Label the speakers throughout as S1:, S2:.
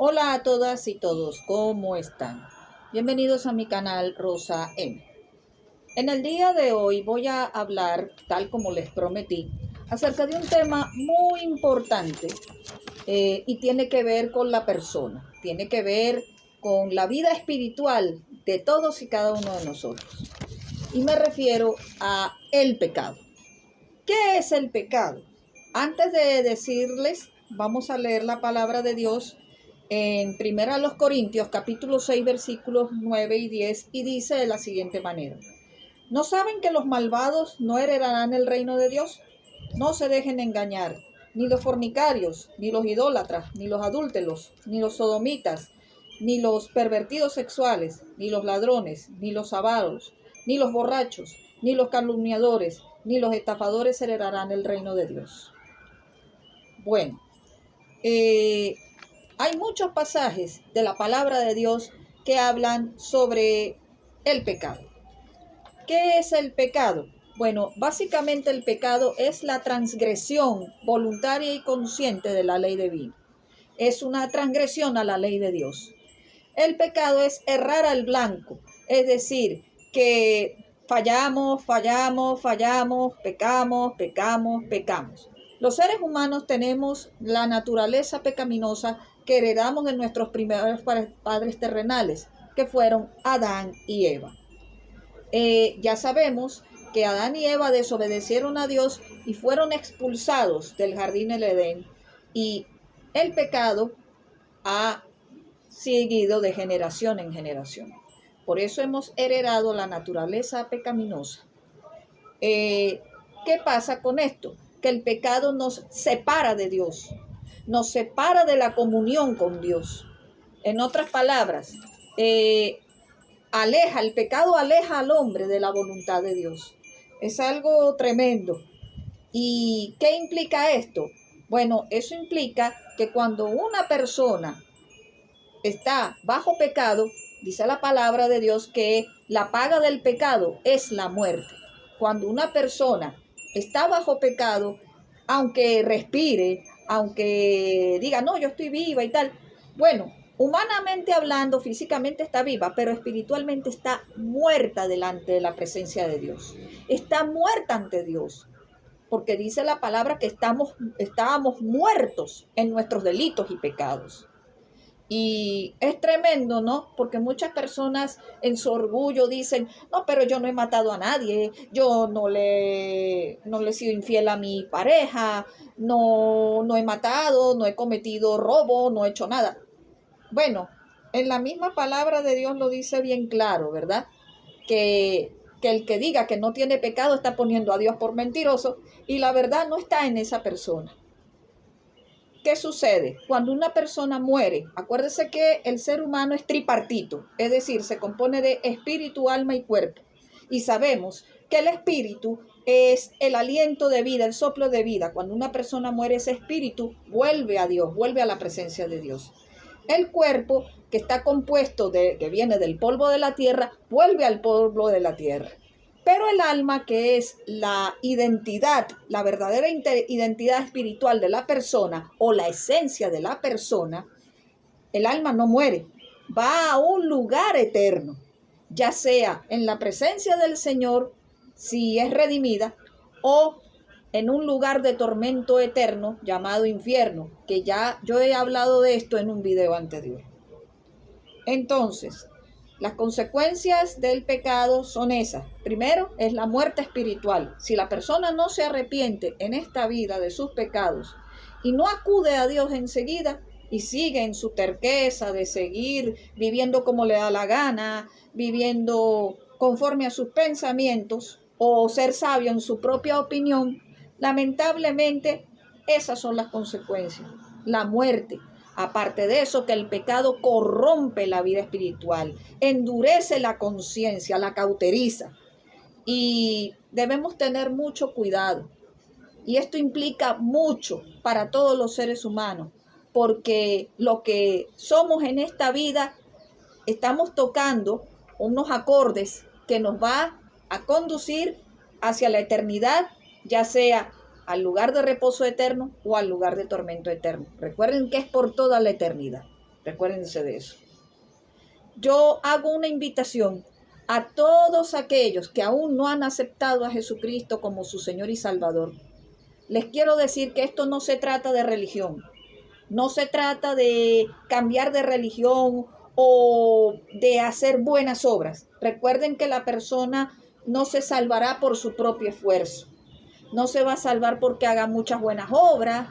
S1: Hola a todas y todos, ¿cómo están? Bienvenidos a mi canal Rosa M. En el día de hoy voy a hablar, tal como les prometí, acerca de un tema muy importante y tiene que ver con la persona, tiene que ver con la vida espiritual de todos y cada uno de nosotros. Y me refiero a el pecado. ¿Qué es el pecado? Antes de decirles, vamos a leer la palabra de Dios en 1 Corintios, capítulo 6, versículos 9 y 10, y dice de la siguiente manera: ¿No saben que los malvados no heredarán el reino de Dios? No se dejen engañar, ni los fornicarios, ni los idólatras, ni los adúlteros, ni los sodomitas, ni los pervertidos sexuales, ni los ladrones, ni los avaros, ni los borrachos, ni los calumniadores, ni los estafadores heredarán el reino de Dios. Bueno, hay muchos pasajes de la palabra de Dios que hablan sobre el pecado. ¿Qué es el pecado? Bueno, básicamente el pecado es la transgresión voluntaria y consciente de la ley divina. Es una transgresión a la ley de Dios. El pecado es errar al blanco, es decir, que fallamos, pecamos. Los seres humanos tenemos la naturaleza pecaminosa que heredamos de nuestros primeros padres terrenales, que fueron Adán y Eva. Ya sabemos que Adán y Eva desobedecieron a Dios y fueron expulsados del jardín del Edén, y el pecado ha seguido de generación en generación. Por eso hemos heredado la naturaleza pecaminosa. ¿Qué pasa con esto? Que el pecado nos separa de Dios, nos separa de la comunión con Dios. En otras palabras, el pecado aleja al hombre de la voluntad de Dios. Es algo tremendo. ¿Y qué implica esto? Bueno, eso implica que cuando una persona está bajo pecado, dice la palabra de Dios que la paga del pecado es la muerte. Cuando una persona está bajo pecado, aunque respire, aunque diga, no, yo estoy viva y tal, bueno, humanamente hablando, físicamente está viva, pero espiritualmente está muerta delante de la presencia de Dios. Está muerta ante Dios, porque dice la palabra que estábamos muertos en nuestros delitos y pecados. Y es tremendo, ¿no? Porque muchas personas en su orgullo dicen, no, pero yo no he matado a nadie, yo no le he sido infiel a mi pareja, no he matado, no he cometido robo, no he hecho nada. Bueno, en la misma palabra de Dios lo dice bien claro, ¿verdad? Que el que diga que no tiene pecado está poniendo a Dios por mentiroso, y la verdad no está en esa persona. ¿Qué sucede? Cuando una persona muere, acuérdese que el ser humano es tripartito, es decir, se compone de espíritu, alma y cuerpo. Y sabemos que el espíritu es el aliento de vida, el soplo de vida. Cuando una persona muere, ese espíritu vuelve a Dios, vuelve a la presencia de Dios. El cuerpo, que está compuesto que viene del polvo de la tierra, vuelve al polvo de la tierra. Pero el alma, que es la identidad, la verdadera identidad espiritual de la persona o la esencia de la persona, el alma no muere, va a un lugar eterno, ya sea en la presencia del Señor, si es redimida, o en un lugar de tormento eterno llamado infierno, que ya yo he hablado de esto en un video anterior. Entonces, las consecuencias del pecado son esas. Primero, es la muerte espiritual. Si la persona no se arrepiente en esta vida de sus pecados y no acude a Dios enseguida y sigue en su terqueza de seguir viviendo como le da la gana, viviendo conforme a sus pensamientos o ser sabio en su propia opinión, lamentablemente esas son las consecuencias. La muerte. Aparte de eso, que el pecado corrompe la vida espiritual, endurece la conciencia, la cauteriza. Y debemos tener mucho cuidado. Y esto implica mucho para todos los seres humanos, porque lo que somos en esta vida, estamos tocando unos acordes que nos va a conducir hacia la eternidad, ya sea al lugar de reposo eterno o al lugar de tormento eterno. Recuerden que es por toda la eternidad. Recuérdense de eso. Yo hago una invitación a todos aquellos que aún no han aceptado a Jesucristo como su Señor y Salvador. Les quiero decir que esto no se trata de religión. No se trata de cambiar de religión o de hacer buenas obras. Recuerden que la persona no se salvará por su propio esfuerzo. No se va a salvar porque haga muchas buenas obras.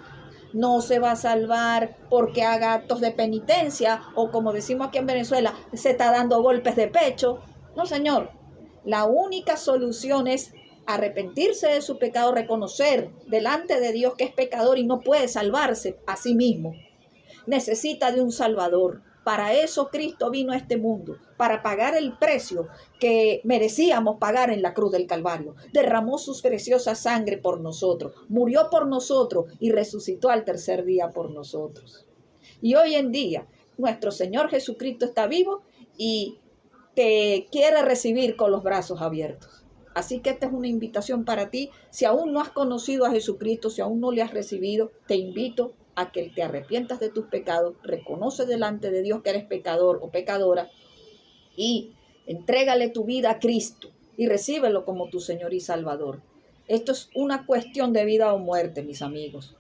S1: No se va a salvar porque haga actos de penitencia o, como decimos aquí en Venezuela, se está dando golpes de pecho. No, señor. La única solución es arrepentirse de su pecado, reconocer delante de Dios que es pecador y no puede salvarse a sí mismo. Necesita de un Salvador. Para eso Cristo vino a este mundo, para pagar el precio que merecíamos pagar en la cruz del Calvario. Derramó su preciosa sangre por nosotros, murió por nosotros y resucitó al tercer día por nosotros. Y hoy en día nuestro Señor Jesucristo está vivo y te quiere recibir con los brazos abiertos. Así que esta es una invitación para ti. Si aún no has conocido a Jesucristo, si aún no le has recibido, te invito a que te arrepientas de tus pecados, reconoce delante de Dios que eres pecador o pecadora y entrégale tu vida a Cristo y recíbelo como tu Señor y Salvador. Esto es una cuestión de vida o muerte, mis amigos.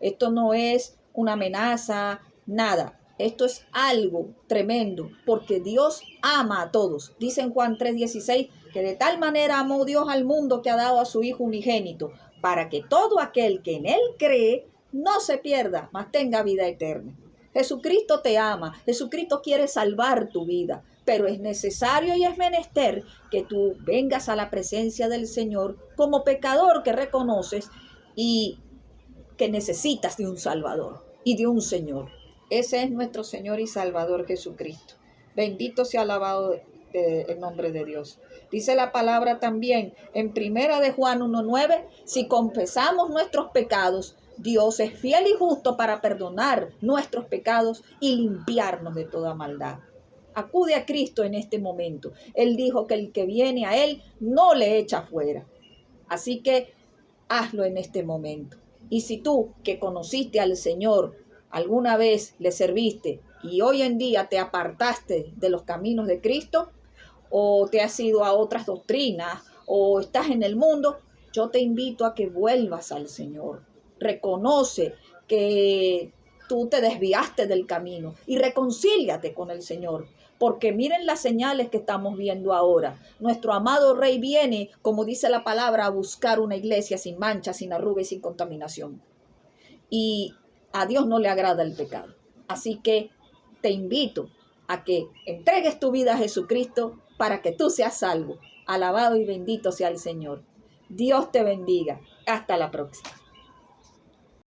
S1: Esto no es una amenaza, nada. Esto es algo tremendo, porque Dios ama a todos. Dice en Juan 3:16 que de tal manera amó Dios al mundo que ha dado a su Hijo unigénito, para que todo aquel que en Él cree no se pierda, mas tenga vida eterna. Jesucristo te ama, Jesucristo quiere salvar tu vida, pero es necesario y es menester que tú vengas a la presencia del Señor como pecador que reconoces y que necesitas de un Salvador y de un Señor. Ese es nuestro Señor y Salvador Jesucristo. Bendito sea alabado el nombre de Dios. Dice la palabra también en 1 de Juan 1:9, si confesamos nuestros pecados, Dios es fiel y justo para perdonar nuestros pecados y limpiarnos de toda maldad. Acude a Cristo en este momento. Él dijo que el que viene a Él no le echa fuera. Así que hazlo en este momento. Y si tú que conociste al Señor, alguna vez le serviste y hoy en día te apartaste de los caminos de Cristo, o te has ido a otras doctrinas, o estás en el mundo, yo te invito a que vuelvas al Señor. Reconoce que tú te desviaste del camino y reconcíliate con el Señor. Porque miren las señales que estamos viendo ahora. Nuestro amado Rey viene, como dice la palabra, a buscar una iglesia sin mancha, sin arruga y sin contaminación. Y a Dios no le agrada el pecado. Así que te invito a que entregues tu vida a Jesucristo para que tú seas salvo. Alabado y bendito sea el Señor. Dios te bendiga. Hasta la próxima.